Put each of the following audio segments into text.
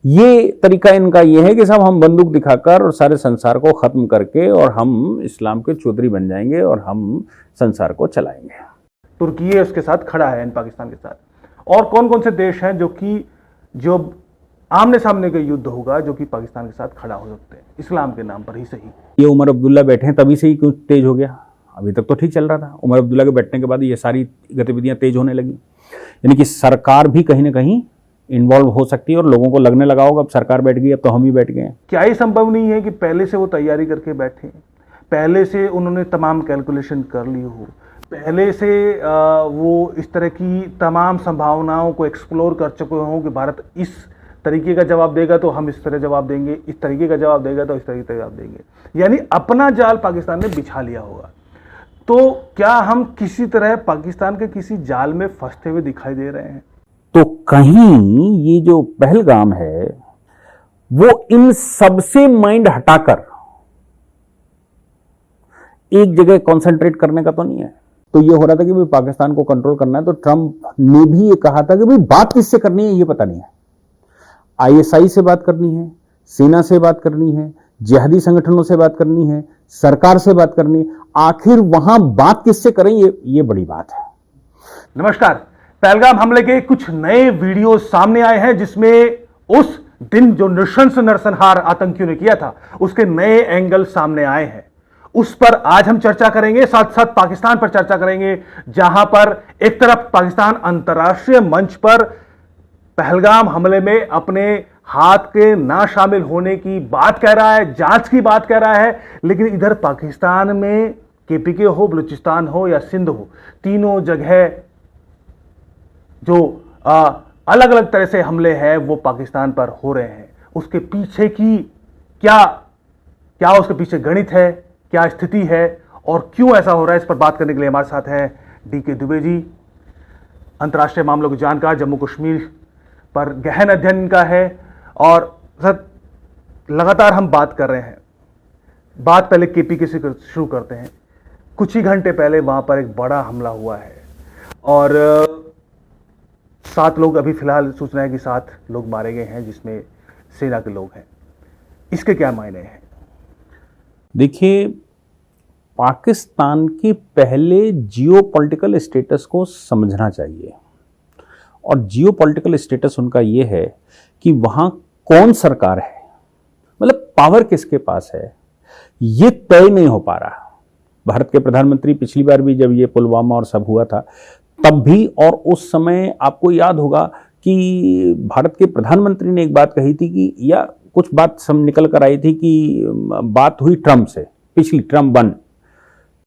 ये तरीका इनका ये है कि साहब हम बंदूक दिखाकर और सारे संसार को खत्म करके और हम इस्लाम के चौधरी बन जाएंगे और हम संसार को चलाएंगे। तुर्की उसके साथ खड़ा है इन पाकिस्तान के साथ। और कौन कौन से देश हैं जो आमने सामने का युद्ध होगा जो कि पाकिस्तान के साथ खड़ा हो सकते हैं इस्लाम के नाम पर ही सही। ये उमर अब्दुल्ला बैठे हैं तभी से ही क्यों तेज हो गया? अभी तक तो ठीक चल रहा था, उमर अब्दुल्ला के बैठने के बाद ये सारी गतिविधियां तेज होने लगी। यानी कि सरकार भी कहीं ना कहीं इन्वॉल्व हो सकती है और लोगों को लगने लगा होगा अब सरकार बैठ गई, अब तो हम ही बैठ गए हैं। क्या ये संभव नहीं है कि पहले से वो तैयारी करके बैठे, पहले से उन्होंने तमाम कैलकुलेशन कर ली हो, पहले से वो इस तरह की तमाम संभावनाओं को एक्सप्लोर कर चुके हों कि भारत इस तरीके का जवाब देगा तो हम इस तरह जवाब देंगे, इस तरीके का जवाब देगा तो इस तरीके का जवाब देंगे, यानी अपना जाल पाकिस्तान ने बिछा लिया होगा। तो क्या हम किसी तरह पाकिस्तान के किसी जाल में फंसते हुए दिखाई दे रहे हैं? तो कहीं ये जो पहलगाम है वो इन सबसे माइंड हटाकर एक जगह कंसंट्रेट करने का तो नहीं है। तो ये हो रहा था कि भाई पाकिस्तान को कंट्रोल करना है, तो ट्रंप ने भी ये कहा था कि भाई बात किससे करनी है ये पता नहीं है। आईएसआई से बात करनी है, सेना से बात करनी है, जिहादी संगठनों से बात करनी है, सरकार से बात करनी है, आखिर वहां बात किससे करें ये बड़ी बात है। नमस्कार। पहलगाम हमले के कुछ नए वीडियो सामने आए हैं जिसमें उस दिन जो नृशंस नरसंहार आतंकियों ने किया था उसके नए एंगल सामने आए हैं। उस पर आज हम चर्चा करेंगे, साथ साथ पाकिस्तान पर चर्चा करेंगे, जहां पर एक तरफ पाकिस्तान अंतर्राष्ट्रीय मंच पर पहलगाम हमले में अपने हाथ के ना शामिल होने की बात कह रहा है, जांच की बात कह रहा है, लेकिन इधर पाकिस्तान में केपीके हो, बलूचिस्तान हो या सिंध हो, तीनों जगह जो अलग अलग तरह से हमले हैं वो पाकिस्तान पर हो रहे हैं। उसके पीछे की क्या उसके पीछे गणित है, क्या स्थिति है और क्यों ऐसा हो रहा है, इस पर बात करने के लिए हमारे साथ हैं डीके दुबे जी, अंतर्राष्ट्रीय मामलों के जानकार, जम्मू कश्मीर पर गहन अध्ययन का है। और सर, लगातार हम बात कर रहे हैं, बात पहले केपीके से शुरू करते हैं। कुछ ही घंटे पहले वहां पर एक बड़ा हमला हुआ है और 7 लोग, अभी फिलहाल सूचना है कि 7 लोग मारे गए हैं जिसमें सेना के लोग हैं। इसके क्या मायने हैं? देखिए, पाकिस्तान के पहले जियोपॉलिटिकल स्टेटस को समझना चाहिए और जियोपॉलिटिकल स्टेटस उनका यह है कि वहां कौन सरकार है, मतलब पावर किसके पास है, यह तय नहीं हो पा रहा। भारत के प्रधानमंत्री पिछली बार भी जब ये पुलवामा और सब हुआ था तब भी, और उस समय आपको याद होगा कि भारत के प्रधानमंत्री ने एक बात कही थी कि, या कुछ बात सब निकल कर आई थी कि बात हुई ट्रंप से, पिछली ट्रंप 1,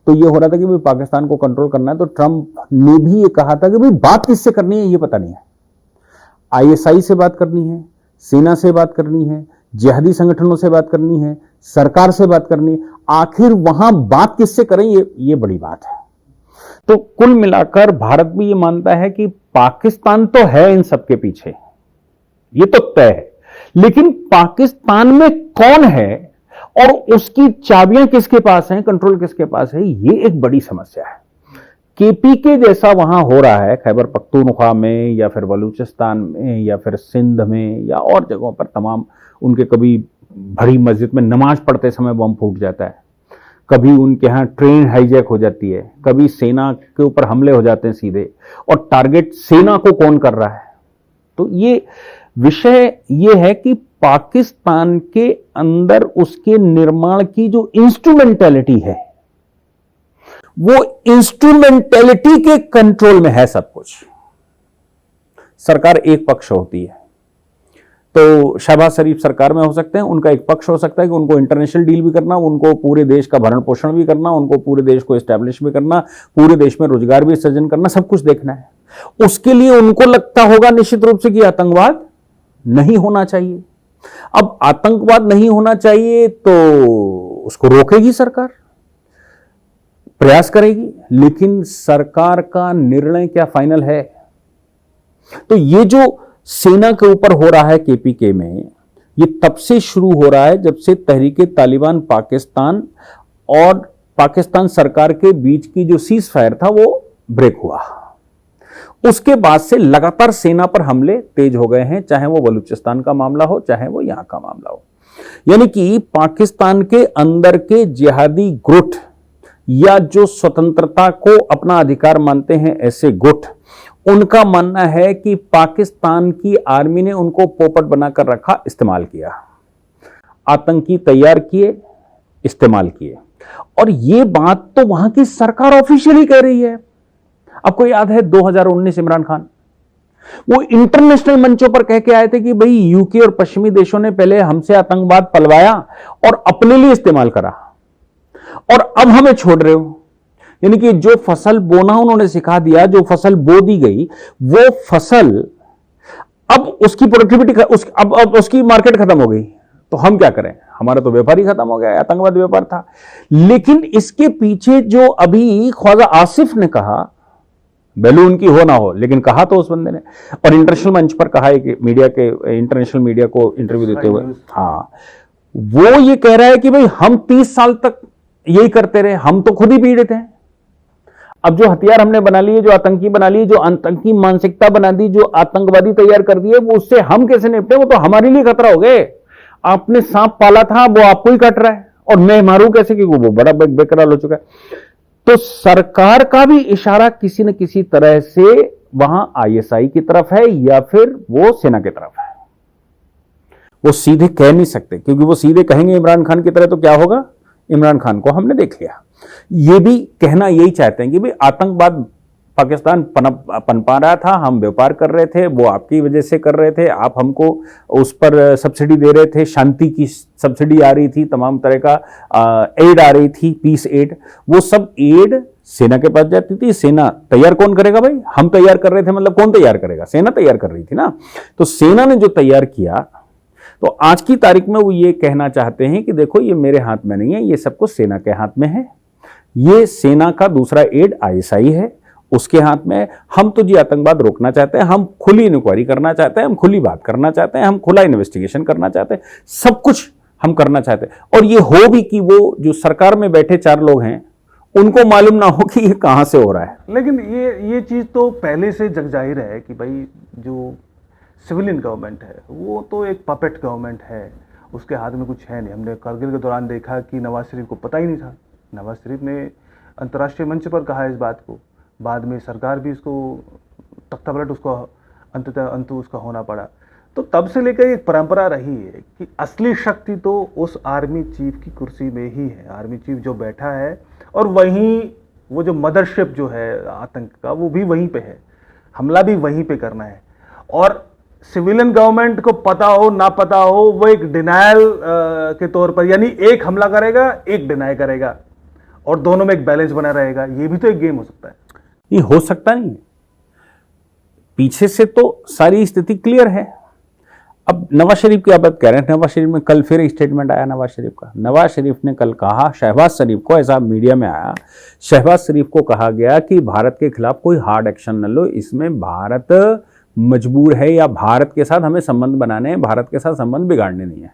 तो ये हो रहा था कि भाई पाकिस्तान को कंट्रोल करना है, तो ट्रंप ने भी ये कहा था कि भाई बात किससे करनी है ये पता नहीं है। आईएसआई से बात करनी है, सेना से बात करनी है, जिहादी संगठनों से बात करनी है, सरकार से बात करनी है, आखिर वहां बात किससे करें ये बड़ी बात है। तो कुल मिलाकर भारत भी ये मानता है कि पाकिस्तान तो है इन सबके पीछे, ये तो तय है, लेकिन पाकिस्तान में कौन है और उसकी चाबियां किसके पास हैं, कंट्रोल किसके पास है, ये एक बड़ी समस्या है। केपीके जैसा वहां हो रहा है खैबर पख्तूनख्वा में या फिर बलूचिस्तान में या फिर सिंध में या और जगहों पर, तमाम उनके कभी भरी मस्जिद में नमाज पढ़ते समय बम फूट जाता है, कभी उनके यहाँ ट्रेन हाईजैक हो जाती है, कभी सेना के ऊपर हमले हो जाते हैं सीधे, और टारगेट सेना को कौन कर रहा है। तो ये विषय ये है कि पाकिस्तान के अंदर उसके निर्माण की जो इंस्ट्रूमेंटेलिटी है, वो इंस्ट्रूमेंटेलिटी के कंट्रोल में है सब कुछ। सरकार एक पक्ष होती है, तो शहबाज शरीफ सरकार में हो सकते हैं, उनका एक पक्ष हो सकता है कि उनको इंटरनेशनल डील भी करना, उनको पूरे देश का भरण पोषण भी करना, उनको पूरे देश को एस्टैब्लिश भी करना, पूरे देश में रोजगार भी सृजन करना, सब कुछ देखना है। उसके लिए उनको लगता होगा निश्चित रूप से कि आतंकवाद नहीं होना चाहिए। अब आतंकवाद नहीं होना चाहिए तो उसको रोकेगी सरकार, प्रयास करेगी, लेकिन सरकार का निर्णय क्या फाइनल है? तो ये जो सेना के ऊपर हो रहा है केपीके में, ये तब से शुरू हो रहा है जब से तहरीके तालिबान पाकिस्तान और पाकिस्तान सरकार के बीच की जो सीज फायर था वो ब्रेक हुआ। उसके बाद से लगातार सेना पर हमले तेज हो गए हैं, चाहे वो बलूचिस्तान का मामला हो, चाहे वो यहां का मामला हो। यानी कि पाकिस्तान के अंदर के जिहादी गुट या जो स्वतंत्रता को अपना अधिकार मानते हैं ऐसे गुट, उनका मानना है कि पाकिस्तान की आर्मी ने उनको पोपट बनाकर रखा, इस्तेमाल किया, आतंकी तैयार किए, इस्तेमाल किए। और ये बात तो वहां की सरकार ऑफिशियली कह रही है। आपको याद है 2019 इमरान खान वो इंटरनेशनल मंचों पर कह के आए थे कि भाई यूके और पश्चिमी देशों ने पहले हमसे आतंकवाद पलवाया और अपने लिए इस्तेमाल करा, और अब हमें छोड़ रहे हो। यानी कि जो फसल बोना उन्होंने सिखा दिया, जो फसल बो दी गई, वो फसल अब उसकी प्रोडक्टिविटी अब उसकी मार्केट खत्म हो गई, तो हम क्या करें? हमारा तो व्यापार ही खत्म हो गया, आतंकवाद व्यापार था। लेकिन इसके पीछे जो अभी ख्वाजा आसिफ ने कहा, वैल्यू उनकी हो ना हो, लेकिन कहा तो उस बंदे ने, और इंटरनेशनल मंच पर कहा है कि मीडिया के, इंटरनेशनल मीडिया को इंटरव्यू देते हुए, हाँ, वो ये कह रहा है कि भाई हम 30 साल तक यही करते रहे, हम तो खुद ही पीड़ित हैं। अब जो हथियार हमने बना लिए, जो आतंकी बना लिए, जो आतंकी मानसिकता बना दी, जो आतंकवादी तैयार कर दिए, वो उससे हम कैसे निपटे? वो तो हमारे लिए खतरा हो गए। आपने सांप पाला था, वो आपको ही काट रहा है, और मैं मारूं कैसे? क्योंकि वो बड़ा बेकरार हो चुका है। तो सरकार का भी इशारा किसी न किसी तरह से वहां आईएसआई की तरफ है या फिर वो सेना की तरफ है। वो सीधे कह नहीं सकते, क्योंकि वो सीधे कहेंगे इमरान खान की तरह तो क्या होगा? इमरान खान को हमने देख लिया। ये भी कहना यही चाहते हैं कि भाई आतंकवाद पाकिस्तान पनपा रहा था, हम व्यापार कर रहे थे, वो आपकी वजह से कर रहे थे, आप हमको उस पर सब्सिडी दे रहे थे, शांति की सब्सिडी आ रही थी, तमाम तरह का एड आ रही थी, पीस एड, वो सब एड सेना के पास जाती थी। सेना तैयार कौन करेगा भाई? हम तैयार कर रहे थे, मतलब कौन तैयार करेगा? सेना तैयार कर रही थी ना। तो सेना ने जो तैयार किया, तो आज की तारीख में वो ये कहना चाहते हैं कि देखो ये मेरे हाथ में नहीं है, ये सब कुछ सेना के हाथ में है, ये सेना का दूसरा एड आईएसआई है, उसके हाथ में। हम तो जी आतंकवाद रोकना चाहते हैं, हम खुली इंक्वायरी करना चाहते हैं, हम खुली बात करना चाहते हैं, हम खुला इन्वेस्टिगेशन करना चाहते हैं, सब कुछ हम करना चाहते हैं। और ये हो भी कि वो जो सरकार में बैठे 4 लोग हैं उनको मालूम ना हो कि ये कहां से हो रहा है। लेकिन ये चीज तो पहले से जग जाहिर है कि भाई जो सिविलियन गवर्नमेंट है वो तो एक पपेट गवर्नमेंट है, उसके हाथ में कुछ है नहीं। हमने करगिल के दौरान देखा कि नवाज शरीफ को पता ही नहीं था। नवाज शरीफ ने अंतर्राष्ट्रीय मंच पर कहा इस बात को, बाद में सरकार भी इसको तख्ता पलट उसको अंतु उसका होना पड़ा। तो तब से लेकर एक परंपरा रही है कि असली शक्ति तो उस आर्मी चीफ की कुर्सी में ही है। आर्मी चीफ जो बैठा है और वहीं वो जो मदरशिप जो है आतंक का, वो भी वहीं पे है, हमला भी वहीं पे करना है। और सिविलियन गवर्नमेंट को पता हो ना पता हो, वो एक डिनायल के तौर पर, यानी एक हमला करेगा, एक डिनाई करेगा, और दोनों में एक बैलेंस बना रहेगा। ये भी तो एक गेम हो सकता है। ये हो सकता नहीं, पीछे से तो सारी स्थिति क्लियर है। अब नवाज शरीफ की आप बात कह रहे हैं, नवाज शरीफ में कल फिर एक स्टेटमेंट आया नवाज शरीफ का। नवाज शरीफ ने कल कहा, शहबाज शरीफ को, ऐसा मीडिया में आया, शहबाज शरीफ को कहा गया कि भारत के खिलाफ कोई हार्ड एक्शन न लो, इसमें भारत मजबूर है, या भारत के साथ हमें संबंध बनाने हैं, भारत के साथ संबंध बिगाड़ने नहीं है।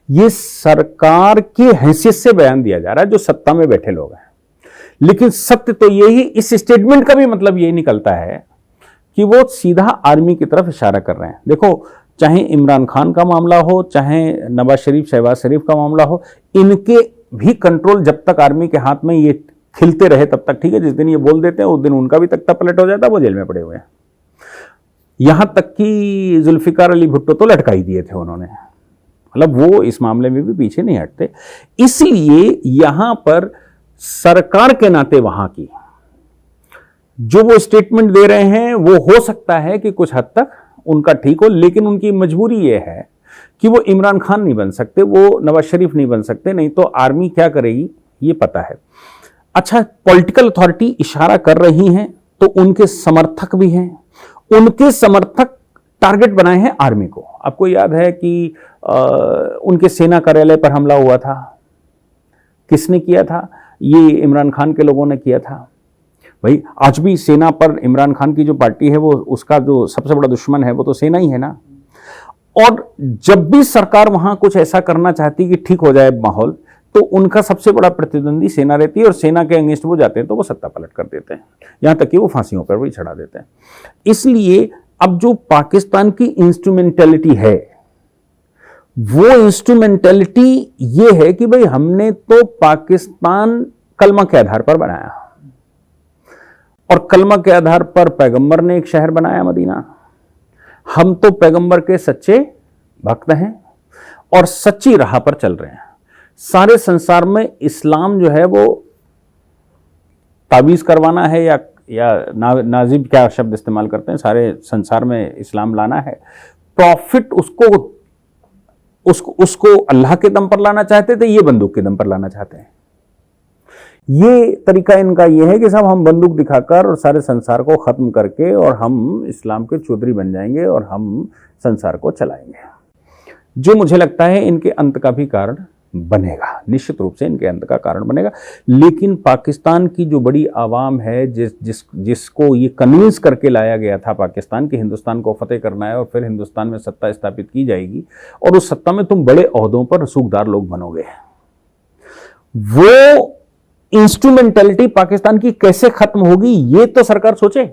ये सरकार की हैसियत से बयान दिया जा रहा है, जो सत्ता में बैठे लोग हैं। लेकिन सत्य तो यही, इस स्टेटमेंट का भी मतलब यही निकलता है कि वो सीधा आर्मी की तरफ इशारा कर रहे हैं। देखो, चाहे इमरान खान का मामला हो, चाहे नवाज शरीफ शहबाज शरीफ का मामला हो, इनके भी कंट्रोल जब तक आर्मी के हाथ में ये खिलते रहे तब तक ठीक है। जिस दिन ये बोल देते हैं उस दिन उनका भी तख्ता पलट हो जाता है, वो जेल में पड़े हुए हैं। यहां तक कि जुल्फिकार अली भुट्टो तो लटकाई दिए थे उन्होंने, मतलब वो इस मामले में भी पीछे नहीं हटते। इसलिए यहां पर सरकार के नाते वहां की जो वो स्टेटमेंट दे रहे हैं, वो हो सकता है कि कुछ हद तक उनका ठीक हो, लेकिन उनकी मजबूरी ये है कि वो इमरान खान नहीं बन सकते, वो नवाज शरीफ नहीं बन सकते, नहीं तो आर्मी क्या करेगी ये पता है। अच्छा, पॉलिटिकल अथॉरिटी इशारा कर रही हैं तो उनके समर्थक भी हैं, उनके समर्थक टारगेट बनाए हैं आर्मी को। आपको याद है कि उनके सेना कार्यालय पर हमला हुआ था, किसने किया था? ये इमरान खान के लोगों ने किया था। भाई आज भी सेना पर इमरान खान की जो पार्टी है, वो उसका जो सबसे बड़ा दुश्मन है वो तो सेना ही है ना। और जब भी सरकार वहां कुछ ऐसा करना चाहती कि ठीक हो जाए माहौल, तो उनका सबसे बड़ा प्रतिद्वंदी सेना रहती है और सेना के अगेंस्ट वो जाते हैं तो वो सत्ता पलट कर देते हैं, यहां तक कि वो फांसियों पर भी चढ़ा देते हैं। इसलिए अब जो पाकिस्तान की इंस्ट्रूमेंटेलिटी है, वो इंस्ट्रूमेंटेलिटी ये है कि भाई हमने तो पाकिस्तान कलमा के आधार पर बनाया, और कलमा के आधार पर पैगंबर ने एक शहर बनाया मदीना। हम तो पैगंबर के सच्चे भक्त हैं और सच्ची राह पर चल रहे हैं। सारे संसार में इस्लाम जो है वो तावीज़ करवाना है या नाजिब क्या शब्द इस्तेमाल करते हैं, सारे संसार में इस्लाम लाना है। प्रॉफिट उसको अल्लाह के दम पर लाना चाहते थे, ये बंदूक के दम पर लाना चाहते हैं। ये तरीका इनका ये है कि सब हम बंदूक दिखाकर और सारे संसार को खत्म करके और हम इस्लाम के चौधरी बन जाएंगे और हम संसार को चलाएंगे, जो मुझे लगता है इनके अंत का भी कारण बनेगा, निश्चित रूप से इनके अंत का कारण बनेगा। लेकिन पाकिस्तान की जो बड़ी आवाम है, जिसको ये कन्विंस करके लाया गया था पाकिस्तान कि हिंदुस्तान को फतेह करना है और फिर हिंदुस्तान में सत्ता स्थापित की जाएगी और उस सत्ता में तुम बड़े ओहदों पर रसूखदार लोग बनोगे, वो इंस्ट्रूमेंटेलिटी पाकिस्तान की कैसे खत्म होगी ये तो सरकार सोचे,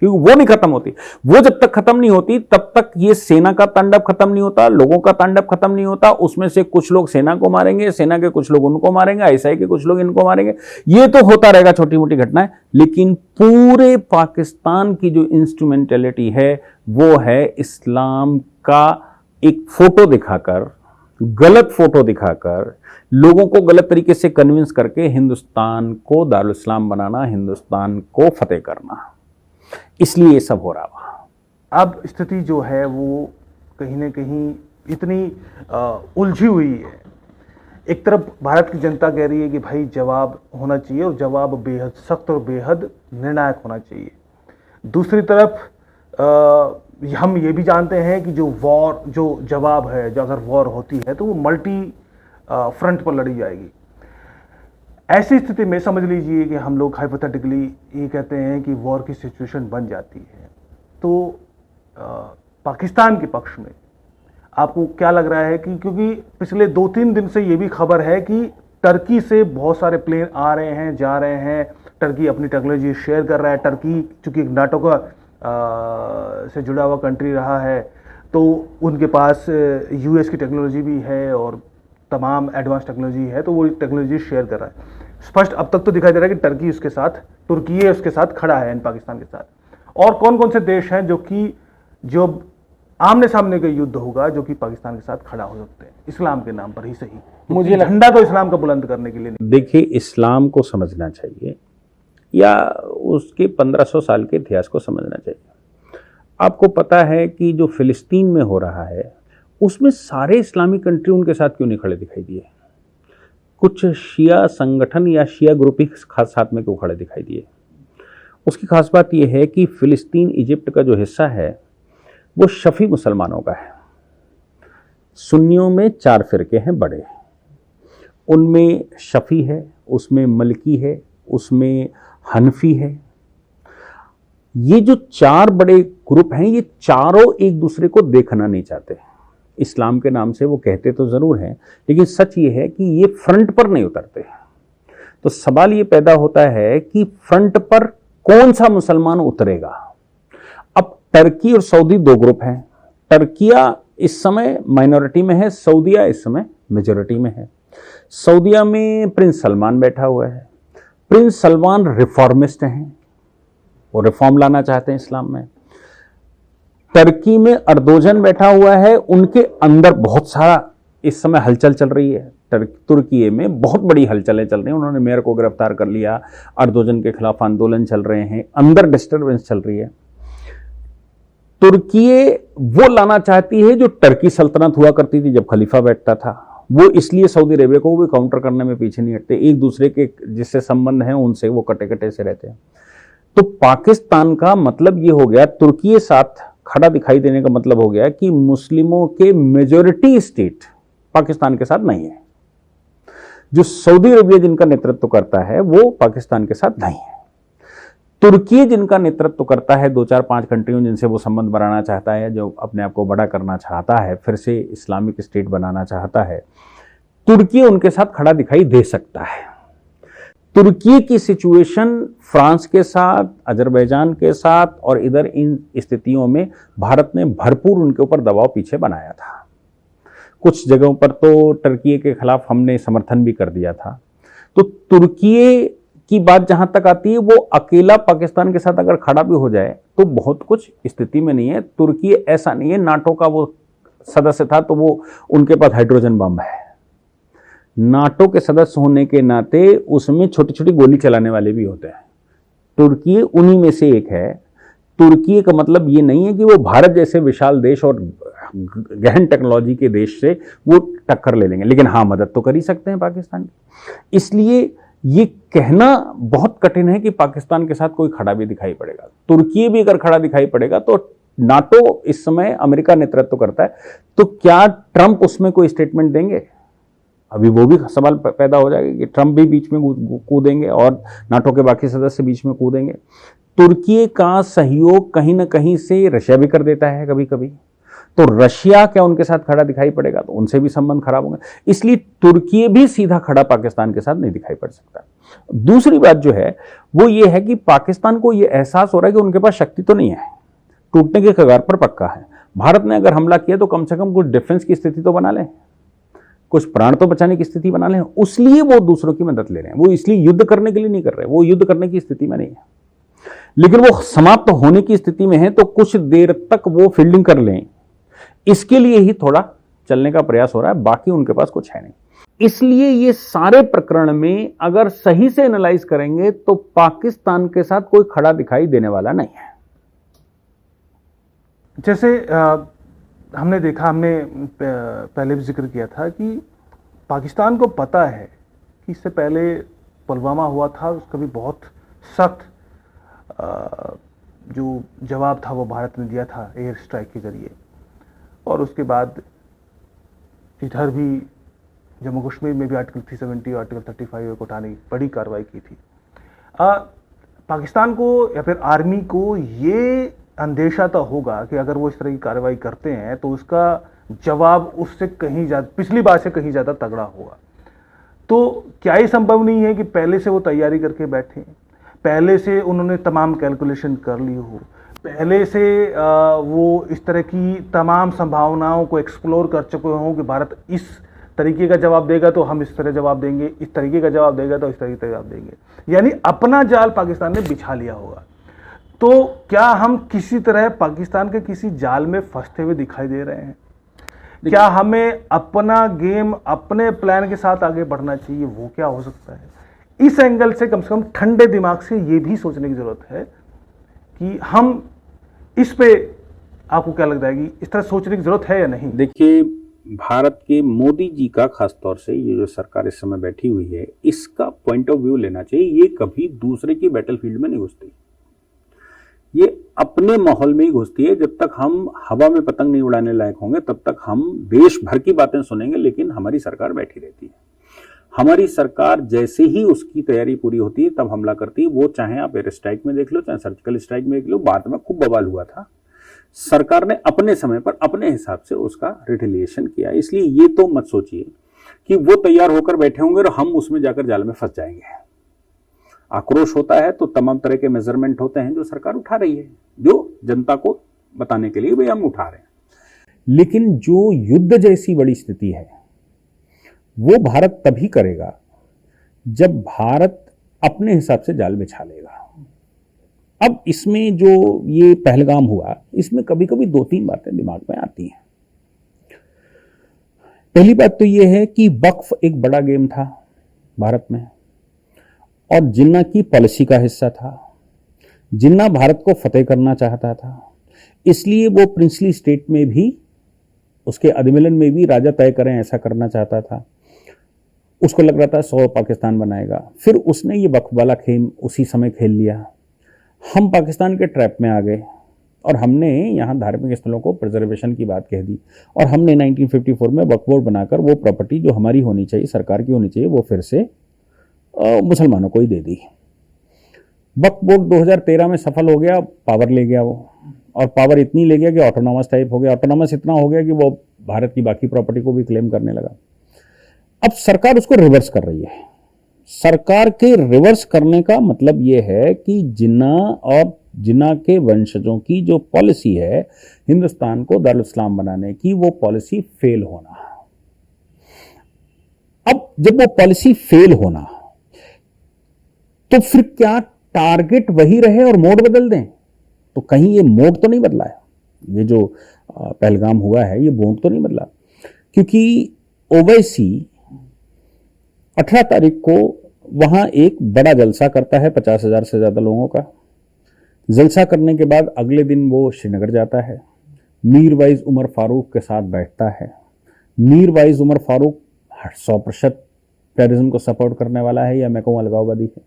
क्योंकि वो नहीं खत्म होती। वो जब तक खत्म नहीं होती तब तक ये सेना का तांडव खत्म नहीं होता, लोगों का तांडव खत्म नहीं होता। उसमें से कुछ लोग सेना को मारेंगे, सेना के कुछ लोग उनको मारेंगे, आईएसआई के कुछ लोग इनको मारेंगे, ये तो होता रहेगा छोटी मोटी घटनाएं। लेकिन पूरे पाकिस्तान की जो इंस्ट्रूमेंटेलिटी है वो है इस्लाम का एक फोटो दिखाकर, गलत फोटो दिखाकर, लोगों को गलत तरीके से कन्विंस करके हिंदुस्तान को दारुल इस्लाम बनाना, हिंदुस्तान को फतेह करना। इसलिए ये सब हो रहा था। अब स्थिति जो है वो कहीं ना कहीं इतनी उलझी हुई है। एक तरफ भारत की जनता कह रही है कि भाई जवाब होना चाहिए और जवाब बेहद सख्त और बेहद निर्णायक होना चाहिए। दूसरी तरफ हम ये भी जानते हैं कि जो जवाब है, जो अगर वॉर होती है तो वो मल्टी फ्रंट पर लड़ी जाएगी। ऐसी स्थिति में समझ लीजिए कि हम लोग हाइपोथेटिकली ये कहते हैं कि वॉर की सिचुएशन बन जाती है, तो पाकिस्तान के पक्ष में आपको क्या लग रहा है कि, क्योंकि पिछले 2-3 दिन से ये भी खबर है कि टर्की से बहुत सारे प्लेन आ रहे हैं, जा रहे हैं, टर्की अपनी टेक्नोलॉजी शेयर कर रहा है। टर्की चूंकि नाटो का से जुड़ा हुआ कंट्री रहा है तो उनके पास यूएस की टेक्नोलॉजी भी है और तमाम एडवांस टेक्नोलॉजी है, तो वो टेक्नोलॉजी शेयर कर रहा है। स्पष्ट अब तक तो दिखाई दे रहा है कि टर्की उसके साथ खड़ा है इन पाकिस्तान के साथ। और कौन कौन से देश हैं जो आमने सामने का युद्ध होगा जो कि पाकिस्तान के साथ खड़ा हो सकते हैं, इस्लाम के नाम पर ही सही, मुझे झंडा तो इस्लाम का बुलंद करने के लिए नहीं। देखिए, इस्लाम को समझना चाहिए या उसके 1500 साल के इतिहास को समझना चाहिए। आपको पता है कि जो फिलिस्तीन में हो रहा है उसमें सारे इस्लामी कंट्री उनके साथ क्यों नहीं खड़े दिखाई दिए? कुछ शिया संगठन या शिया ग्रुप ही खास साथ में क्यों खड़े दिखाई दिए? उसकी खास बात यह है कि फिलिस्तीन इजिप्ट का जो हिस्सा है वो शफी मुसलमानों का है। सुन्नियों में 4 फिरके हैं बड़े, उनमें शफी है, उसमें मलकी है, उसमें हनफी है। ये जो 4 बड़े ग्रुप हैं ये चारों एक दूसरे को देखना नहीं चाहते। इस्लाम के नाम से वो कहते तो जरूर हैं, लेकिन सच ये है कि ये फ्रंट पर नहीं उतरते। तो सवाल ये पैदा होता है कि फ्रंट पर कौन सा मुसलमान उतरेगा? अब टर्की और सऊदी 2 ग्रुप हैं। टर्किया इस समय माइनॉरिटी में है, सऊदिया इस समय मेजॉरिटी में है। सऊदिया में प्रिंस सलमान बैठा हुआ है। प्रिंस सलमान रिफॉर्मिस्ट हैं, वो रिफॉर्म लाना चाहते हैं इस्लाम में। टर्की में अर्दोजन बैठा हुआ है, उनके अंदर बहुत सारा इस समय हलचल चल रही है। तुर्की में बहुत बड़ी हलचलें चल रही हैं। उन्होंने मेयर को गिरफ्तार कर लिया, अर्दोजन के खिलाफ आंदोलन चल रहे हैं, अंदर डिस्टर्बेंस चल रही है। तुर्की वो लाना चाहती है जो टर्की सल्तनत हुआ करती थी जब खलीफा बैठता था। वो इसलिए सऊदी अरेबिया को भी काउंटर करने में पीछे नहीं हटते। एक दूसरे के जिससे संबंध हैं उनसे वो कटे कटे से रहते हैं। तो पाकिस्तान का मतलब ये हो गया, तुर्की साथ खड़ा दिखाई देने का मतलब हो गया कि मुस्लिमों के मेजॉरिटी स्टेट पाकिस्तान के साथ नहीं है। जो सऊदी अरेबिया जिनका नेतृत्व करता है वो पाकिस्तान के साथ नहीं है। तुर्की जिनका नेतृत्व करता है 2-4-5 कंट्रियों जिनसे वो संबंध बनाना चाहता है, जो अपने आप को बड़ा करना चाहता है, फिर से इस्लामिक स्टेट बनाना चाहता है, तुर्की उनके साथ खड़ा दिखाई दे सकता है। तुर्की की सिचुएशन फ्रांस के साथ, अजरबैजान के साथ और इधर इन स्थितियों में भारत ने भरपूर उनके ऊपर दबाव पीछे बनाया था। कुछ जगहों पर तो टर्की के खिलाफ हमने समर्थन भी कर दिया था। तो तुर्की की बात जहां तक आती है, वो अकेला पाकिस्तान के साथ अगर खड़ा भी हो जाए तो बहुत कुछ स्थिति में नहीं है। तुर्की ऐसा नहीं है, नाटो का वो सदस्य था तो वो उनके पास हाइड्रोजन बम है। नाटो के सदस्य होने के नाते उसमें छोटी छोटी गोली चलाने वाले भी होते हैं। तुर्की उन्हीं में से एक है। तुर्की का मतलब ये नहीं है कि वो भारत जैसे विशाल देश और गहन टेक्नोलॉजी के देश से वो टक्कर ले लेंगे, लेकिन हाँ, मदद तो कर ही सकते हैं पाकिस्तान की। इसलिए ये कहना बहुत कठिन है कि पाकिस्तान के साथ कोई खड़ा भी दिखाई पड़ेगा। तुर्की भी अगर खड़ा दिखाई पड़ेगा तो नाटो इस समय अमेरिका नेतृत्व करता है, तो क्या ट्रंप उसमें कोई स्टेटमेंट देंगे? अभी वो भी सवाल पैदा हो जाएगा कि ट्रंप भी बीच में कूदेंगे और नाटो के बाकी सदस्य बीच में कूदेंगे। तुर्की का सहयोग कहीं ना कहीं से रशिया भी कर देता है कभी कभी, तो रशिया क्या उनके साथ खड़ा दिखाई पड़ेगा? तो उनसे भी संबंध खराब होंगे। इसलिए तुर्की भी सीधा खड़ा पाकिस्तान के साथ नहीं दिखाई पड़ सकता। दूसरी बात जो है वो ये है कि पाकिस्तान को ये एहसास हो रहा है कि उनके पास शक्ति तो नहीं है, टूटने के कगार पर पक्का है। भारत ने अगर हमला किया तो कम से कम कुछ डिफेंस की स्थिति तो बना लें, कुछ प्राण तो बचाने की स्थिति बना लें। उसलिए वो दूसरों की मदद ले रहे हैं। वो इसलिए युद्ध करने के लिए नहीं कर रहे, वो युद्ध करने की स्थिति में नहीं है, लेकिन वो समाप्त होने की स्थिति में है, तो कुछ देर तक वो फील्डिंग कर लें, इसके लिए ही थोड़ा चलने का प्रयास हो रहा है। बाकी उनके पास कुछ है नहीं। इसलिए ये सारे प्रकरण में अगर सही से एनालाइज करेंगे तो पाकिस्तान के साथ कोई खड़ा दिखाई देने वाला नहीं है। जैसे हमने देखा, हमने पहले भी जिक्र किया था कि पाकिस्तान को पता है कि इससे पहले पुलवामा हुआ था, उसका भी बहुत सख्त जो जवाब था वो भारत ने दिया था एयर स्ट्राइक के जरिए, और उसके बाद इधर भी जम्मू कश्मीर में भी आर्टिकल 370 और आर्टिकल 35 को उठाने की बड़ी कार्रवाई की थी। पाकिस्तान को या फिर आर्मी को ये अंदेशा तो होगा कि अगर वो इस तरह की कार्रवाई करते हैं तो उसका जवाब उससे कहीं ज़्यादा, पिछली बार से कहीं ज़्यादा तगड़ा होगा। तो क्या ये संभव नहीं है कि पहले से वो तैयारी करके बैठे, पहले से उन्होंने तमाम कैलकुलेशन कर ली हो, पहले से वो इस तरह की तमाम संभावनाओं को एक्सप्लोर कर चुके हों कि भारत इस तरीके का जवाब देगा तो हम इस तरह जवाब देंगे, इस तरीके का जवाब देगा तो इस तरीके का जवाब देंगे, यानी अपना जाल पाकिस्तान ने बिछा लिया होगा। तो क्या हम किसी तरह पाकिस्तान के किसी जाल में फंसते हुए दिखाई दे रहे हैं? क्या हमें अपना गेम, अपने प्लान के साथ आगे बढ़ना चाहिए? वो क्या हो सकता है? इस एंगल से कम ठंडे दिमाग से ये भी सोचने की जरूरत है कि हम इस पे, आपको क्या लगता है कि इस तरह सोचने की जरूरत है या नहीं? देखिए, भारत के मोदी जी का खासतौर से ये जो सरकार इस समय बैठी हुई है, इसका पॉइंट ऑफ व्यू लेना चाहिए। ये कभी दूसरे की बैटलफील्ड में नहीं घुसती, ये अपने माहौल में ही घुसती है। जब तक हम हवा में पतंग नहीं उड़ाने लायक होंगे तब तक हम देश भर की बातें सुनेंगे, लेकिन हमारी सरकार बैठी रहती है। हमारी सरकार जैसे ही उसकी तैयारी पूरी होती है तब हमला करती है। वो चाहे आप एयर स्ट्राइक में देख लो, चाहे सर्जिकल स्ट्राइक में देख लो, बाद में खूब बवाल हुआ था। सरकार ने अपने समय पर अपने हिसाब से उसका रिटेलिएशन किया। इसलिए ये तो मत सोचिए कि वो तैयार होकर बैठे होंगे और हम उसमें जाकर जाल में फंस जाएंगे। आक्रोश होता है तो तमाम तरह के मेजरमेंट होते हैं जो सरकार उठा रही है, जो जनता को बताने के लिए भाई हम उठा रहे हैं। लेकिन जो युद्ध जैसी बड़ी स्थिति है वो भारत तभी करेगा जब भारत अपने हिसाब से जाल बिछा लेगा। अब इसमें जो ये पहलगाम हुआ, इसमें कभी कभी दो तीन बातें दिमाग में आती हैं। पहली बात तो ये है कि वक्फ एक बड़ा गेम था भारत में और जिन्ना की पॉलिसी का हिस्सा था। जिन्ना भारत को फतेह करना चाहता था, इसलिए वो प्रिंसली स्टेट में भी, उसके अधिमिलन में भी राजा तय करें ऐसा करना चाहता था। उसको लग रहा था 100 पाकिस्तान बनाएगा। फिर उसने ये वक्फ वाला खेल उसी समय खेल लिया। हम पाकिस्तान के ट्रैप में आ गए और हमने यहाँ धार्मिक स्थलों को प्रिजर्वेशन की बात कह दी और हमने 1954 में वक्फ बोर्ड बनाकर वो प्रॉपर्टी जो हमारी होनी चाहिए, सरकार की होनी चाहिए, वो फिर से मुसलमानों को ही दे दी। वक्फ बोर्ड 2013 में सफल हो गया, पावर ले गया वो, और पावर इतनी ले गया कि ऑटोनॉमस टाइप हो गया। ऑटोनॉमस इतना हो गया कि वो भारत की बाकी प्रॉपर्टी को भी क्लेम करने लगा। अब सरकार उसको रिवर्स कर रही है। सरकार के रिवर्स करने का मतलब यह है कि जिन्ना और जिन्ना के वंशजों की जो पॉलिसी है हिंदुस्तान को दारुल इस्लाम बनाने की, वो पॉलिसी फेल होना। अब जब वो पॉलिसी फेल होना तो फिर क्या टारगेट वही रहे और मोड बदल दें? तो कहीं ये मोड तो नहीं बदला है, ये जो पहलगाम हुआ है ये मोड तो नहीं बदला, क्योंकि ओवैसी 18 तारीख को वहां एक बड़ा जलसा करता है 50,000 से ज्यादा लोगों का। जलसा करने के बाद अगले दिन वो श्रीनगर जाता है, मीर वाइज उमर फारूक के साथ बैठता है। मीर वाइज उमर फारूक 100% टेररिज्म को सपोर्ट करने वाला है या मैं कहूं अलगाववादी है।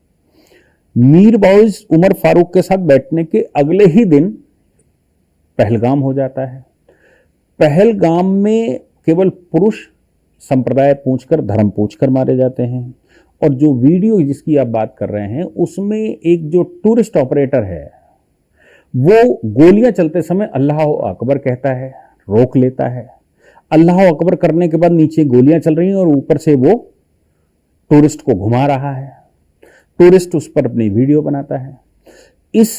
मीर वाइज उमर फारूक के साथ बैठने के अगले ही दिन पहलगाम हो जाता है। पहलगाम में केवल पुरुष संप्रदाय पूछकर, धर्म पूछकर मारे जाते हैं। और जो वीडियो जिसकी आप बात कर रहे हैं उसमें एक जो टूरिस्ट ऑपरेटर है वो गोलियां चलते समय अल्लाह अकबर कहता है, रोक लेता है। अल्लाह अकबर करने के बाद नीचे गोलियां चल रही हैं और ऊपर से वो टूरिस्ट को घुमा रहा है। टूरिस्ट उस पर अपनी वीडियो बनाता है। इस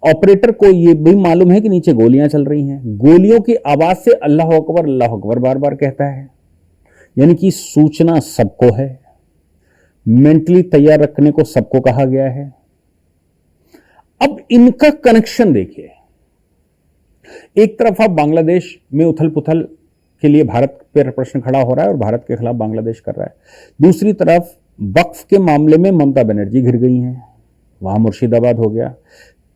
ऑपरेटर को ये भी मालूम है कि नीचे गोलियां चल रही हैं। गोलियों की आवाज से अल्लाह अकबर बार बार कहता है, यानी कि सूचना सबको है, मेंटली तैयार रखने को सबको कहा गया है। अब इनका कनेक्शन देखिए, एक तरफ आप बांग्लादेश में उथल पुथल के लिए भारत पर प्रश्न खड़ा हो रहा है और भारत के खिलाफ बांग्लादेश कर रहा है, दूसरी तरफ वक्फ के मामले में ममता बनर्जी घिर गई हैं, वहां मुर्शिदाबाद हो गया,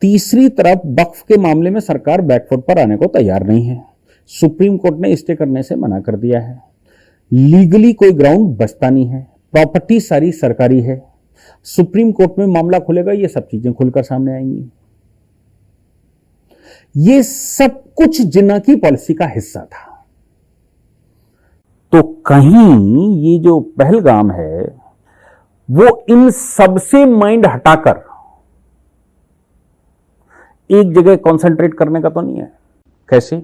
तीसरी तरफ वक्फ के मामले में सरकार बैकफुट पर आने को तैयार नहीं है। सुप्रीम कोर्ट ने स्टे करने से मना कर दिया है। लीगली कोई ग्राउंड बचता नहीं है, प्रॉपर्टी सारी सरकारी है। सुप्रीम कोर्ट में मामला खुलेगा, ये सब चीजें खुलकर सामने आएंगी। ये सब कुछ जिन्ना की पॉलिसी का हिस्सा था। तो कहीं ये जो पहलगाम है वो इन सबसे माइंड हटाकर एक जगह कंसंट्रेट करने का तो नहीं है। कैसे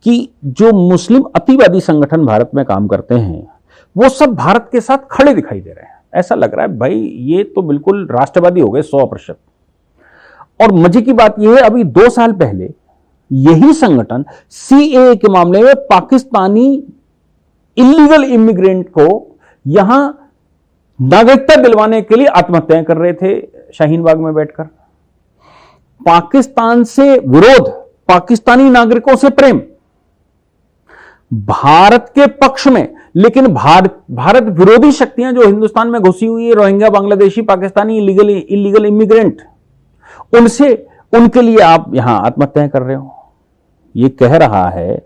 कि जो मुस्लिम अतिवादी संगठन भारत में काम करते हैं वो सब भारत के साथ खड़े दिखाई दे रहे हैं। ऐसा लग रहा है भाई ये तो बिल्कुल राष्ट्रवादी हो गए 100%। और मजे की बात यह है, अभी 2 साल पहले यही संगठन सीएए के मामले में पाकिस्तानी इलीगल इमिग्रेंट को यहां नागरिकता दिलवाने के लिए आत्महत्याएं कर रहे थे शाहीन बाग में बैठकर। पाकिस्तान से विरोध, पाकिस्तानी नागरिकों से प्रेम, भारत के पक्ष में, लेकिन भारत विरोधी शक्तियां जो हिंदुस्तान में घुसी हुई है, Rohingya, Bangladeshi, Pakistani illegal immigrant, उनके लिए आप यहां आत्महत्याएं कर रहे हो। यह कह रहा है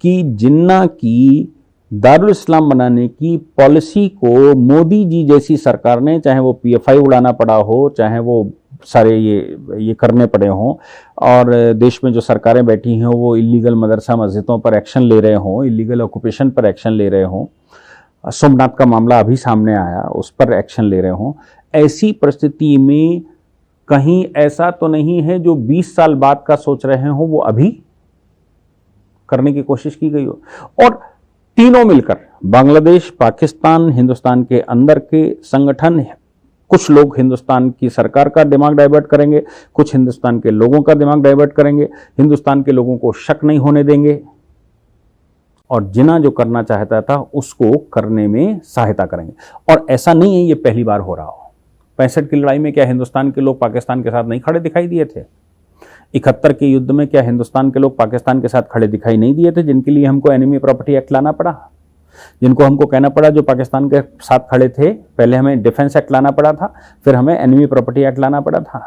कि जिन्ना की दारुल इस्लाम बनाने की पॉलिसी को मोदी जी जैसी सरकार ने, चाहे वो पीएफआई उड़ाना पड़ा हो, चाहे वो सारे ये करने पड़े हों, और देश में जो सरकारें बैठी हैं वो इलीगल मदरसा मस्जिदों पर एक्शन ले रहे हों, इलीगल ऑक्यूपेशन पर एक्शन ले रहे हों, सोमनाथ का मामला अभी सामने आया उस पर एक्शन ले रहे हों, ऐसी परिस्थिति में कहीं ऐसा तो नहीं है जो 20 साल बाद का सोच रहे हों वो अभी करने की कोशिश की गई हो। और तीनों मिलकर, बांग्लादेश, पाकिस्तान, हिंदुस्तान के अंदर के संगठन, कुछ लोग हिंदुस्तान की सरकार का दिमाग डाइवर्ट करेंगे, कुछ हिंदुस्तान के लोगों का दिमाग डाइवर्ट करेंगे, हिंदुस्तान के लोगों को शक नहीं होने देंगे और जिन्ना जो करना चाहता था उसको करने में सहायता करेंगे। और ऐसा नहीं है ये पहली बार हो रहा हो। 65 की लड़ाई में क्या हिंदुस्तान के लोग पाकिस्तान के साथ नहीं खड़े दिखाई दिए थे? 71 के युद्ध में क्या हिंदुस्तान के लोग पाकिस्तान के साथ खड़े दिखाई नहीं दिए थे, जिनके लिए हमको एनिमी प्रॉपर्टी एक्ट लाना पड़ा, जिनको हमको कहना पड़ा, जो पाकिस्तान के साथ खड़े थे, पहले हमें डिफेंस एक्ट लाना पड़ा था, फिर हमें एनिमी प्रॉपर्टी एक्ट लाना पड़ा था।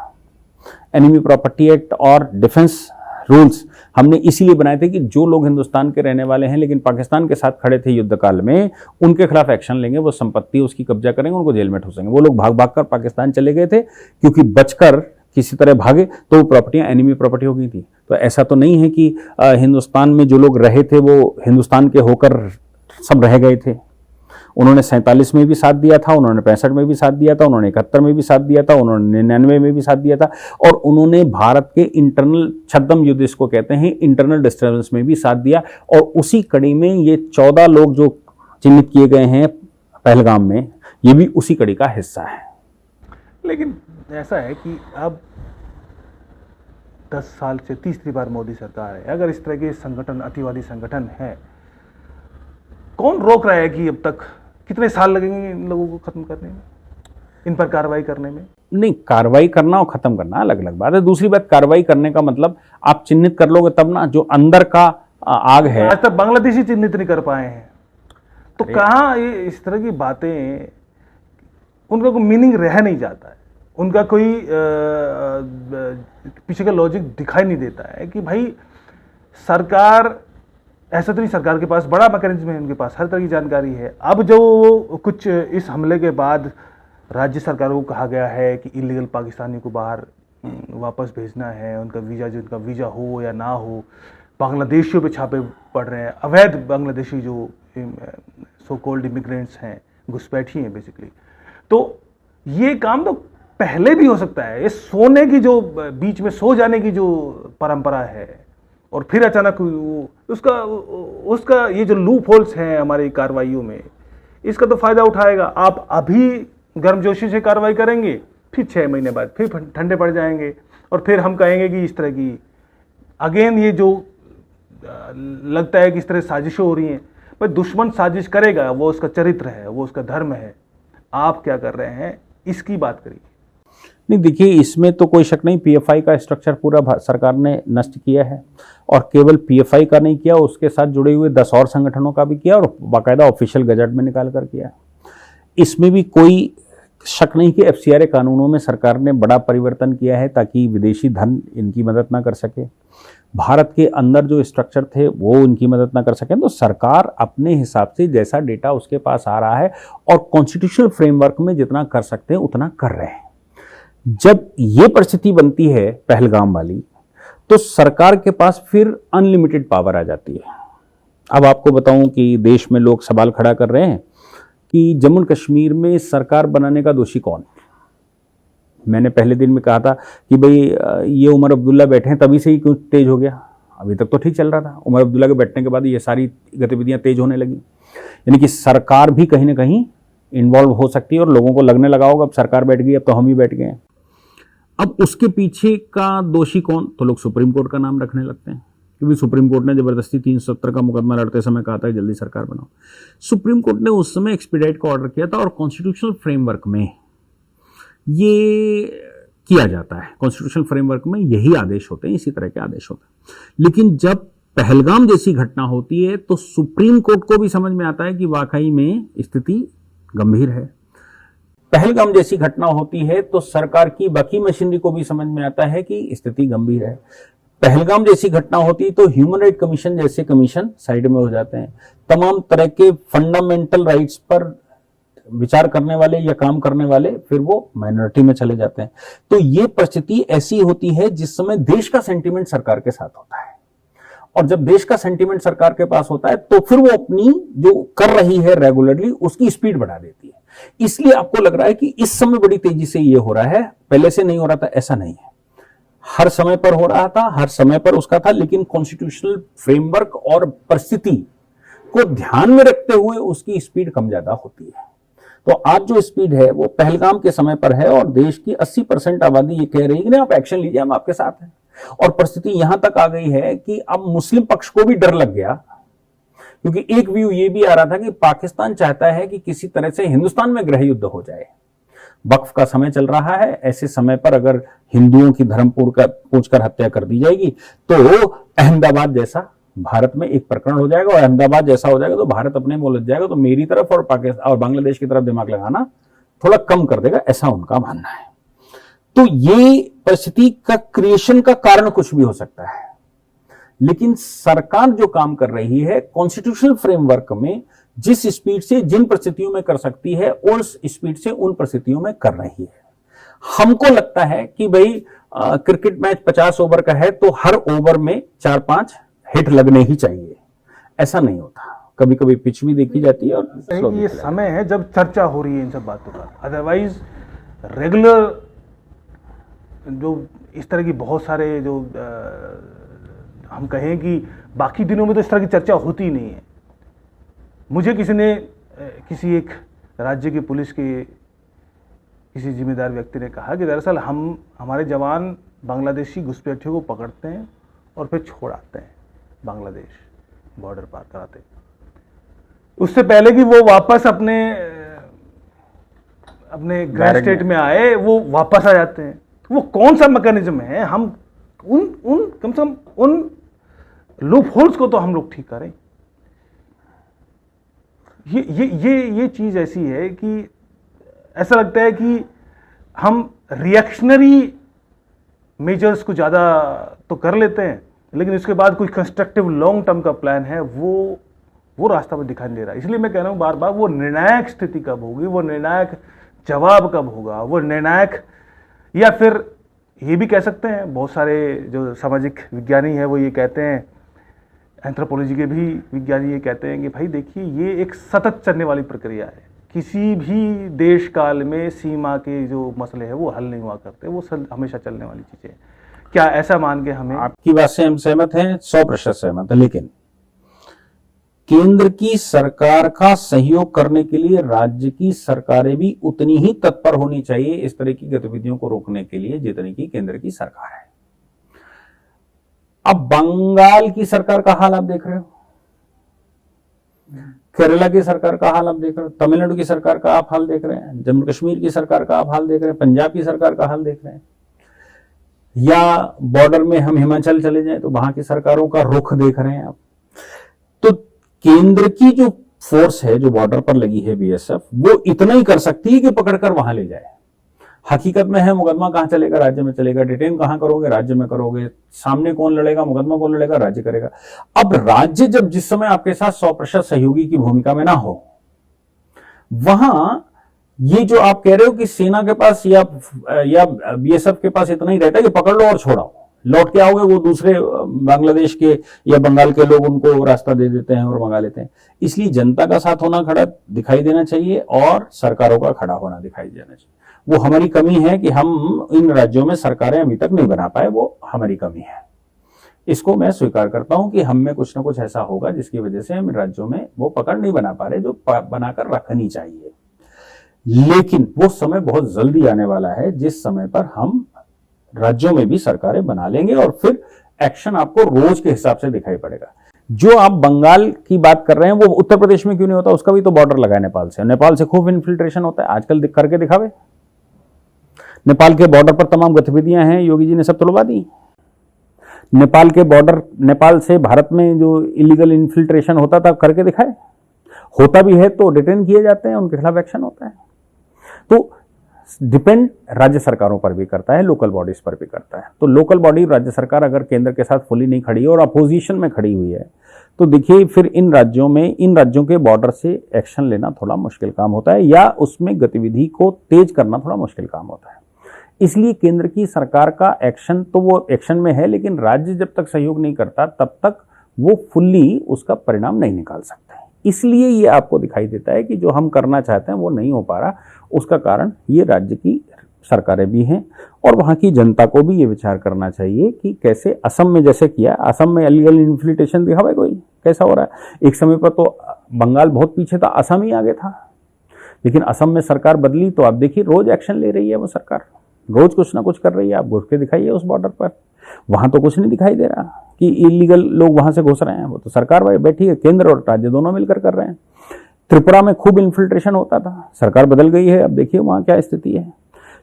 एनिमी प्रॉपर्टी एक्ट और डिफेंस रूल्स हमने इसीलिए बनाए थे कि जो लोग हिंदुस्तान के रहने वाले हैं लेकिन पाकिस्तान के साथ खड़े थे युद्ध काल में, उनके खिलाफ एक्शन लेंगे, वो संपत्ति उसकी कब्जा करेंगे, उनको जेल में ठूसेंगे। वो लोग भाग भाग कर पाकिस्तान चले गए थे क्योंकि बचकर किसी तरह भागे तो वो प्रॉपर्टियां एनिमी प्रॉपर्टी हो गई थी। तो ऐसा तो नहीं है कि हिंदुस्तान में जो लोग रहे थे वो हिंदुस्तान के होकर सब रह गए थे। उन्होंने 47 में भी साथ दिया था, उन्होंने 65 में भी साथ दिया था, उन्होंने 71 में भी साथ दिया था, उन्होंने 99 में भी साथ दिया था, और उन्होंने भारत के इंटरनल छद्म युद्ध इसको कहते हैं, इंटरनल डिस्टर्बेंस में भी साथ दिया। और उसी कड़ी में ये 14 लोग जो चिन्हित किए गए हैं पहलगाम में, ये भी उसी कड़ी का हिस्सा है। लेकिन ऐसा है कि अब 10 साल से तीसरी बार मोदी सरकार है, अगर इस तरह के संगठन, अतिवादी संगठन है, कौन रोक रहा है कि अब तक कितने साल लगेंगे इन लोगों को खत्म करने में, इन पर कार्रवाई करने में? नहीं, कार्रवाई करना और खत्म करना अलग अलग बात है। दूसरी बात, कार्रवाई करने का मतलब आप चिन्हित कर लोगे तब ना, जो अंदर का आग है। आज तक बांग्लादेशी चिन्हित नहीं कर पाए हैं, तो कहाँ ये इस तरह की बातें, उनका कोई मीनिंग रह नहीं जाता है, उनका कोई पीछे का लॉजिक दिखाई नहीं देता है कि भाई सरकार, ऐसा तो नहीं सरकार के पास बड़ा मैकेनिज्म है, उनके पास हर तरह की जानकारी है। अब जो कुछ इस हमले के बाद राज्य सरकारों को कहा गया है कि इलीगल पाकिस्तानी को बाहर वापस भेजना है, उनका वीज़ा हो या ना हो, बांग्लादेशियों पे छापे पड़ रहे हैं, अवैध बांग्लादेशी जो सो कॉल्ड इमिग्रेंट्स हैं, घुसपैठी हैं बेसिकली। तो ये काम तो पहले भी हो सकता है। ये सोने की जो बीच में सो जाने की जो परंपरा है और फिर अचानक उसका ये जो लूप होल्स हैं हमारी कार्रवाइयों में, इसका तो फायदा उठाएगा। आप अभी गर्मजोशी से कार्रवाई करेंगे, फिर 6 महीने बाद फिर ठंडे पड़ जाएंगे और फिर हम कहेंगे कि इस तरह की अगेन ये जो लगता है कि इस तरह साजिशें हो रही हैं। पर दुश्मन साजिश करेगा, वो उसका चरित्र है, वो उसका धर्म है। आप क्या कर रहे हैं, इसकी बात करिए। नहीं, देखिए, इसमें तो कोई शक नहीं, पीएफआई का स्ट्रक्चर पूरा सरकार ने नष्ट किया है, और केवल पीएफआई का नहीं किया, उसके साथ जुड़े हुए 10 और संगठनों का भी किया, और बाकायदा ऑफिशियल गजट में निकाल कर किया। इसमें भी कोई शक नहीं कि एफसीआरए कानूनों में सरकार ने बड़ा परिवर्तन किया है ताकि विदेशी धन इनकी मदद ना कर सके, भारत के अंदर जो स्ट्रक्चर थे वो इनकी मदद ना कर सकें। तो सरकार अपने हिसाब से जैसा डेटा उसके पास आ रहा है और कॉन्स्टिट्यूशनल फ्रेमवर्क में जितना कर सकते हैं उतना कर रहे हैं। जब ये परिस्थिति बनती है पहलगाम वाली, तो सरकार के पास फिर अनलिमिटेड पावर आ जाती है। अब आपको बताऊं कि देश में लोग सवाल खड़ा कर रहे हैं कि जम्मू कश्मीर में सरकार बनाने का दोषी कौन है। मैंने पहले दिन में कहा था कि भाई ये उमर अब्दुल्ला बैठे हैं तभी से ही क्यों तेज हो गया, अभी तक तो ठीक चल रहा था। उमर अब्दुल्ला के बैठने के बाद ये सारी गतिविधियां तेज होने लगी, यानी कि सरकार भी कहीं ना कहीं इन्वॉल्व हो सकती है, और लोगों को लगने लगा होगा अब सरकार बैठ गई, अब तो हम ही बैठ गए हैं। अब उसके पीछे का दोषी कौन, तो लोग सुप्रीम कोर्ट का नाम रखने लगते हैं, क्योंकि सुप्रीम कोर्ट ने जबरदस्ती 370 का मुकदमा लड़ते समय कहा था कि जल्दी सरकार बनाओ। सुप्रीम कोर्ट ने उस समय एक्सपीडाइट का ऑर्डर किया था, और कॉन्स्टिट्यूशनल फ्रेमवर्क में ये किया जाता है। कॉन्स्टिट्यूशनल फ्रेमवर्क में यही आदेश होते हैं, इसी तरह के आदेश होते हैं। लेकिन जब पहलगाम जैसी घटना होती है तो सुप्रीम कोर्ट को भी समझ में आता है कि वाकई में स्थिति गंभीर है। पहलगाम जैसी घटना होती है तो सरकार की बाकी मशीनरी को भी समझ में आता है कि स्थिति गंभीर है। पहलगाम जैसी घटना होती है तो ह्यूमन राइट कमीशन जैसे कमीशन साइड में हो जाते हैं, तमाम तरह के फंडामेंटल राइट्स पर विचार करने वाले या काम करने वाले फिर वो माइनॉरिटी में चले जाते हैं। तो ये परिस्थिति ऐसी होती है जिस समय देश का सेंटीमेंट सरकार के साथ होता है, और जब देश का सेंटीमेंट सरकार के पास होता है तो फिर वो अपनी जो कर रही है रेगुलरली उसकी स्पीड बढ़ा देती है। इसलिए आपको लग रहा है कि इस समय बड़ी तेजी से ये हो रहा है, पहले से नहीं हो रहा था, ऐसा नहीं है। हर समय पर हो रहा था, हर समय पर उसका था, लेकिन कॉन्स्टिट्यूशनल फ्रेमवर्क और परिस्थिति को ध्यान में रखते हुए उसकी स्पीड कम ज्यादा होती है। तो आज जो स्पीड है वो पहलगाम के समय पर है, और देश की 80% आबादी ये कह रही है कि नहीं आप एक्शन लीजिए, हम आपके साथ हैं। और परिस्थिति यहां तक आ गई है कि अब मुस्लिम पक्ष को भी डर लग गया, क्योंकि एक व्यू ये भी आ रहा था कि पाकिस्तान चाहता है कि किसी तरह से हिंदुस्तान में गृह युद्ध हो जाए। वक्फ का समय चल रहा है, ऐसे समय पर अगर हिंदुओं की धर्म पूछकर हत्या कर दी जाएगी तो अहमदाबाद जैसा भारत में एक प्रकरण हो जाएगा, और अहमदाबाद जैसा हो जाएगा तो भारत अपने में उलझ जाएगा। तो मेरी तरफ और पाकिस्तान और बांग्लादेश की तरफ दिमाग लगाना थोड़ा कम कर देगा, ऐसा उनका मानना है। तो ये परिस्थिति का क्रिएशन का कारण कुछ भी हो सकता है, लेकिन सरकार जो काम कर रही है कॉन्स्टिट्यूशनल फ्रेमवर्क में जिस स्पीड से जिन परिस्थितियों में कर सकती है उस स्पीड से उन परिस्थितियों में कर रही है। हमको लगता है कि भाई क्रिकेट मैच 50 ओवर का है तो हर ओवर में 4-5 हिट लगने ही चाहिए, ऐसा नहीं होता। कभी कभी पिच भी देखी जाती है, और ये समय है जब चर्चा हो रही है इन सब बातों का। अदरवाइज रेगुलर जो इस तरह की बहुत सारे जो हम कहें कि बाकी दिनों में तो इस तरह की चर्चा होती ही नहीं है। मुझे किसी ने किसी एक राज्य की पुलिस के किसी जिम्मेदार व्यक्ति ने कहा कि दरअसल हमारे जवान बांग्लादेशी घुसपैठियों को पकड़ते हैं और फिर छोड़ आते हैं, बांग्लादेश बॉर्डर पार कराते हैं, उससे पहले कि वो वापस अपने गृह स्टेट में आए वो वापस आ जाते हैं। वो कौन सा मैकेनिज्म है? हम कम से कम उन लूप होल्स को तो हम लोग ठीक करें। ये चीज ऐसी है कि ऐसा लगता है कि हम रिएक्शनरी मेजर्स को ज्यादा तो कर लेते हैं, लेकिन इसके बाद कोई कंस्ट्रक्टिव लॉन्ग टर्म का प्लान है वो रास्ता में दिखाई नहीं दे रहा। इसलिए मैं कह रहा हूं बार बार, वो निर्णायक स्थिति कब होगी, वो निर्णायक जवाब कब होगा, वो निर्णायक, या फिर ये भी कह सकते हैं, बहुत सारे जो सामाजिक विज्ञानी है वो ये कहते हैं, एंथ्रोपोलॉजी के भी विज्ञानी ये कहते हैं कि भाई देखिए ये एक सतत चलने वाली प्रक्रिया है। किसी भी देश काल में सीमा के जो मसले हैं वो हल नहीं हुआ करते, वो हमेशा चलने वाली चीजें हैं। क्या ऐसा मान के हमें? आपकी बात से हम सहमत हैं, 100% सहमत है, लेकिन केंद्र की सरकार का सहयोग करने के लिए राज्य की सरकारें भी उतनी ही तत्पर होनी चाहिए इस तरह की गतिविधियों को रोकने के लिए जितनी की केंद्र की सरकार है। अब बंगाल की सरकार का हाल आप देख रहे हो, केरला की सरकार का हाल आप देख रहे हो, तमिलनाडु की सरकार का आप हाल देख रहे हैं, जम्मू कश्मीर की सरकार का आप हाल देख रहे हैं, पंजाब की सरकार का हाल देख रहे हैं, या बॉर्डर में हम हिमाचल चले जाएं तो वहां की सरकारों का रुख देख रहे हैं आप। तो केंद्र की जो फोर्स है जो बॉर्डर पर लगी है बीएसएफ, वो इतना ही कर सकती है कि पकड़कर वहां ले जाए। हकीकत में है मुकदमा कहां चलेगा? राज्य में चलेगा। डिटेन कहां करोगे? राज्य में करोगे। सामने कौन लड़ेगा? मुकदमा कौन लड़ेगा? राज्य करेगा। अब राज्य जब जिस समय आपके साथ 100% सहयोगी की भूमिका में ना हो, वहां ये जो आप कह रहे हो कि सेना के पास या बीएसएफ के पास इतना ही रहता है कि पकड़ लो और छोड़ाओ, लौट के आओगे वो दूसरे बांग्लादेश के या बंगाल के लोग उनको रास्ता दे देते हैं और मंगा लेते हैं। इसलिए जनता का साथ होना खड़ा दिखाई देना चाहिए और सरकारों का खड़ा होना दिखाई देना चाहिए। वो हमारी कमी है कि हम इन राज्यों में सरकारें अभी तक नहीं बना पाए, वो हमारी कमी है। इसको मैं स्वीकार करता हूं कि हम में कुछ ना कुछ ऐसा होगा जिसकी वजह से हम राज्यों में वो पकड़ नहीं बना पा रहे जो बनाकर रखनी चाहिए। लेकिन वो समय बहुत जल्दी आने वाला है जिस समय पर हम राज्यों में भी सरकारें बना लेंगे और फिर एक्शन आपको रोज के हिसाब से दिखाई पड़ेगा। जो आप बंगाल की बात कर रहे हैं वो उत्तर प्रदेश में क्यों नहीं होता? उसका भी तो बॉर्डर लगा है नेपाल से। नेपाल से खूब इन्फिल्ट्रेशन होता है, आजकल करके दिखावे। नेपाल के बॉर्डर पर तमाम गतिविधियां हैं, योगी जी ने सब तुड़वा दी। नेपाल के बॉर्डर, नेपाल से भारत में जो इलीगल इन्फिल्ट्रेशन होता था करके दिखाए। होता भी है तो डिटेन किए जाते हैं, उनके खिलाफ एक्शन होता है। तो डिपेंड राज्य सरकारों पर भी करता है, लोकल बॉडीज पर भी करता है। तो लोकल बॉडी राज्य सरकार अगर केंद्र के साथ फुली नहीं खड़ी है और अपोजिशन में खड़ी हुई है तो देखिए फिर इन राज्यों के बॉर्डर से एक्शन लेना थोड़ा मुश्किल काम होता है या उसमें गतिविधि को तेज करना थोड़ा मुश्किल काम होता है। इसलिए केंद्र की सरकार का एक्शन तो वो एक्शन में है, लेकिन राज्य जब तक सहयोग नहीं करता तब तक वो फुल्ली उसका परिणाम नहीं निकाल सकता है। इसलिए ये आपको दिखाई देता है कि जो हम करना चाहते हैं वो नहीं हो पा रहा। उसका कारण ये राज्य की सरकारें भी हैं और वहाँ की जनता को भी ये विचार करना चाहिए कि कैसे असम में जैसे किया, असम में इलीगल इन्फिल्ट्रेशन दिखा भाई कोई कैसा हो रहा है। एक समय पर तो बंगाल बहुत पीछे था, असम ही आगे था, लेकिन असम में सरकार बदली तो आप देखिए रोज एक्शन ले रही है वो सरकार, रोज कुछ ना कुछ कर रही है। आप घुस के दिखाइए उस बॉर्डर पर, वहां तो कुछ नहीं दिखाई दे रहा कि इलीगल लोग वहां से घुस रहे हैं। वो तो सरकार बैठी है, केंद्र और राज्य दोनों मिलकर कर रहे हैं। त्रिपुरा में खूब इन्फिल्ट्रेशन होता था, सरकार बदल गई है, अब देखिए वहां क्या स्थिति है।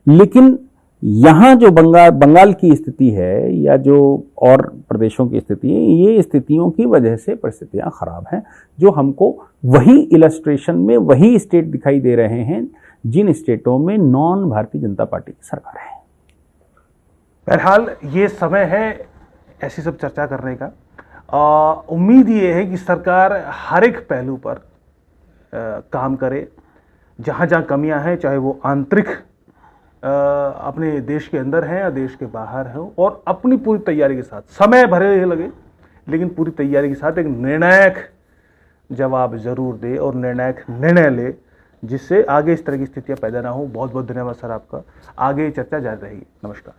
लेकिन यहां जो बंगाल की स्थिति है या जो और प्रदेशों की स्थिति है, ये स्थितियों की वजह से परिस्थितियां खराब हैं, जो हमको वही इलस्ट्रेशन में वही स्टेट दिखाई दे रहे हैं जिन स्टेटों में नॉन भारतीय जनता पार्टी की सरकार है। बहरहाल ये समय है ऐसी सब चर्चा करने का। उम्मीद ये है कि सरकार हर एक पहलू पर काम करे, जहाँ जहाँ कमियां हैं, चाहे वो आंतरिक अपने देश के अंदर हैं या देश के बाहर हो, और अपनी पूरी तैयारी के साथ, समय भरे लगे लेकिन पूरी तैयारी के साथ एक निर्णायक जवाब जरूर दे और निर्णायक निर्णय ले, जिससे आगे इस तरह की स्थितियां पैदा ना हो। बहुत बहुत धन्यवाद सर आपका। आगे चर्चा जारी रहेगी। नमस्कार।